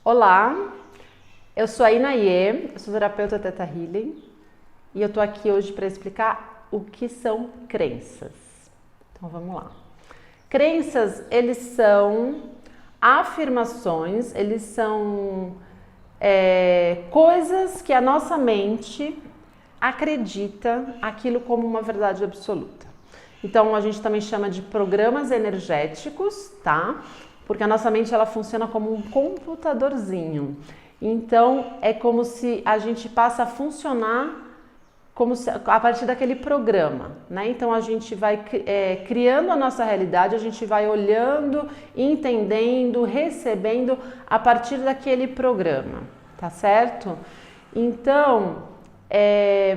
Olá, eu sou a Inaê, eu sou terapeuta Theta Healing e eu tô aqui hoje para explicar o que são crenças. Então vamos lá. Crenças, eles são afirmações, eles são coisas que a nossa mente acredita aquilo como uma verdade absoluta. Então a gente também chama de programas energéticos, tá? Porque a nossa mente ela funciona como um computadorzinho. Então é como se a gente passa a funcionar a partir daquele programa, né? Então a gente vai criando a nossa realidade, a gente vai olhando, entendendo, recebendo a partir daquele programa, tá certo? Então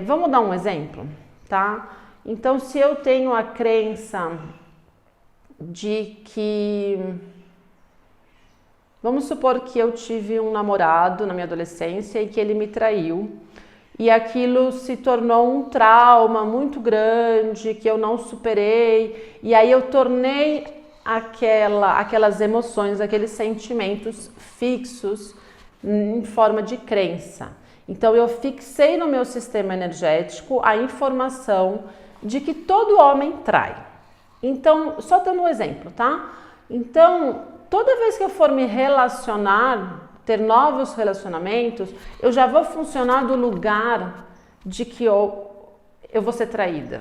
vamos dar um exemplo, tá? Então se eu tenho a crença de que vamos supor que eu tive um namorado na minha adolescência e que ele me traiu e aquilo se tornou um trauma muito grande que eu não superei e aí eu tornei aquelas emoções, aqueles sentimentos fixos em forma de crença. Então eu fixei no meu sistema energético a informação de que todo homem trai. Então, só dando um exemplo, tá? Então, toda vez que eu for me relacionar, ter novos relacionamentos, eu já vou funcionar do lugar de que eu vou ser traída.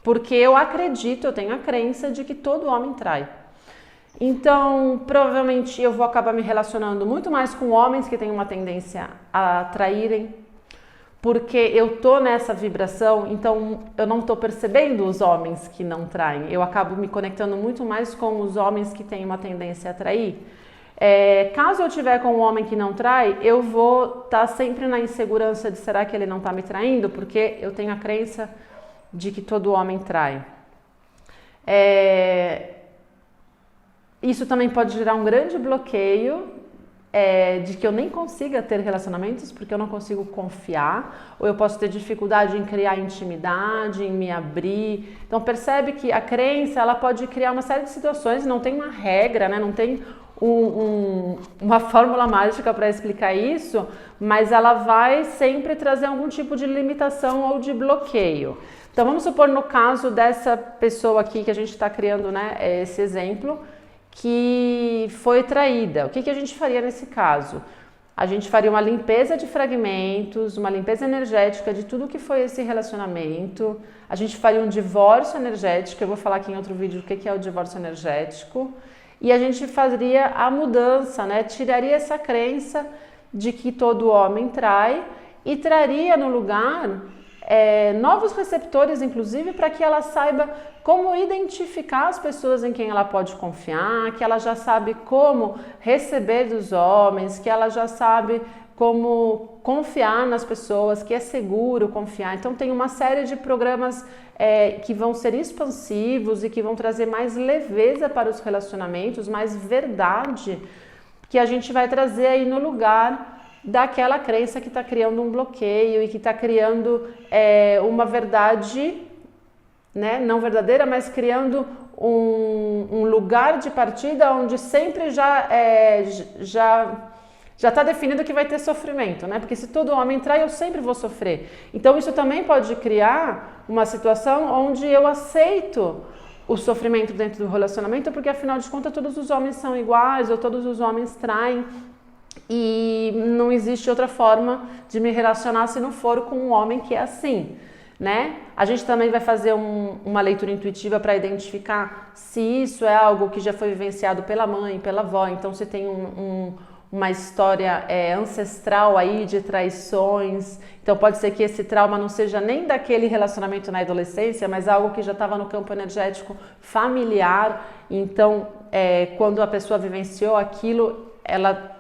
Porque eu acredito, eu tenho a crença de que todo homem trai. Então, provavelmente eu vou acabar me relacionando muito mais com homens que têm uma tendência a traírem, porque eu tô nessa vibração, então eu não tô percebendo os homens que não traem. Eu acabo me conectando muito mais com os homens que têm uma tendência a trair. Caso eu tiver com um homem que não trai, eu vou estar sempre na insegurança de será que ele não está me traindo, porque eu tenho a crença de que todo homem trai. Isso também pode gerar um grande bloqueio de que eu nem consiga ter relacionamentos porque eu não consigo confiar, ou eu posso ter dificuldade em criar intimidade, em me abrir. Então percebe que a crença ela pode criar uma série de situações, não tem uma regra, né? Não tem uma fórmula mágica para explicar isso, mas ela vai sempre trazer algum tipo de limitação ou de bloqueio. Então vamos supor no caso dessa pessoa aqui que a gente está criando, né, esse exemplo, que foi traída. O que a gente faria nesse caso? A gente faria uma limpeza de fragmentos, uma limpeza energética de tudo que foi esse relacionamento. A gente faria um divórcio energético, eu vou falar aqui em outro vídeo o que é o divórcio energético. E a gente faria a mudança, né? Tiraria essa crença de que todo homem trai e traria no lugar novos receptores, inclusive, para que ela saiba como identificar as pessoas em quem ela pode confiar, que ela já sabe como receber dos homens, que ela já sabe como confiar nas pessoas, que é seguro confiar. Então tem uma série de programas que vão ser expansivos e que vão trazer mais leveza para os relacionamentos, mais verdade, que a gente vai trazer aí no lugar daquela crença que está criando um bloqueio e que está criando uma verdade, né, não verdadeira, mas criando um lugar de partida onde sempre já está definido que vai ter sofrimento, né? Porque se todo homem trai, eu sempre vou sofrer. Então isso também pode criar uma situação onde eu aceito o sofrimento dentro do relacionamento, porque afinal de contas todos os homens são iguais ou todos os homens traem. E não existe outra forma de me relacionar se não for com um homem que é assim, né? A gente também vai fazer uma leitura intuitiva para identificar se isso é algo que já foi vivenciado pela mãe, pela avó. Então se tem uma história ancestral aí de traições, então pode ser que esse trauma não seja nem daquele relacionamento na adolescência, mas algo que já estava no campo energético familiar. Então quando a pessoa vivenciou aquilo, ela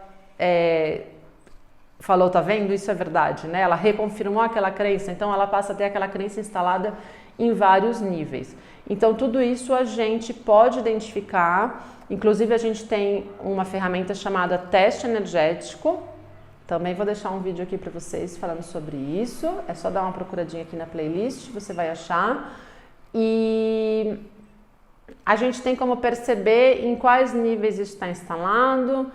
falou, tá vendo? Isso é verdade, né? Ela reconfirmou aquela crença, então ela passa a ter aquela crença instalada em vários níveis. Então tudo isso a gente pode identificar, inclusive a gente tem uma ferramenta chamada teste energético, também vou deixar um vídeo aqui para vocês falando sobre isso, é só dar uma procuradinha aqui na playlist, você vai achar. E a gente tem como perceber em quais níveis isso está instalado,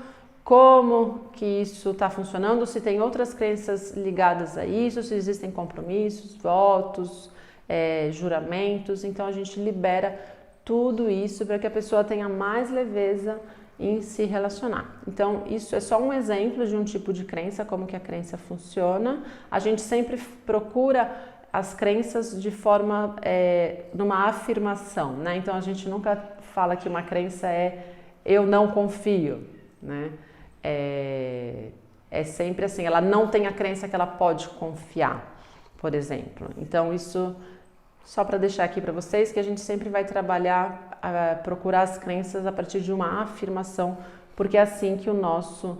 como que isso está funcionando, se tem outras crenças ligadas a isso, se existem compromissos, votos, juramentos. Então a gente libera tudo isso para que a pessoa tenha mais leveza em se relacionar. Então isso é só um exemplo de um tipo de crença, como que a crença funciona. A gente sempre procura as crenças de forma, numa afirmação, né? Então a gente nunca fala que uma crença é eu não confio, né? É sempre assim, ela não tem a crença que ela pode confiar, por exemplo. Então isso, só para deixar aqui para vocês, que a gente sempre vai trabalhar, procurar as crenças a partir de uma afirmação, porque é assim que o nosso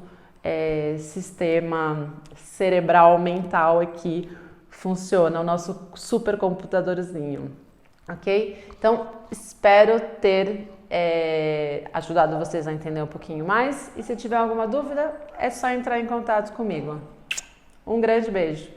sistema cerebral mental aqui funciona, o nosso supercomputadorzinho, ok? Então, espero ter ajudado vocês a entender um pouquinho mais, e se tiver alguma dúvida, é só entrar em contato comigo. Um grande beijo!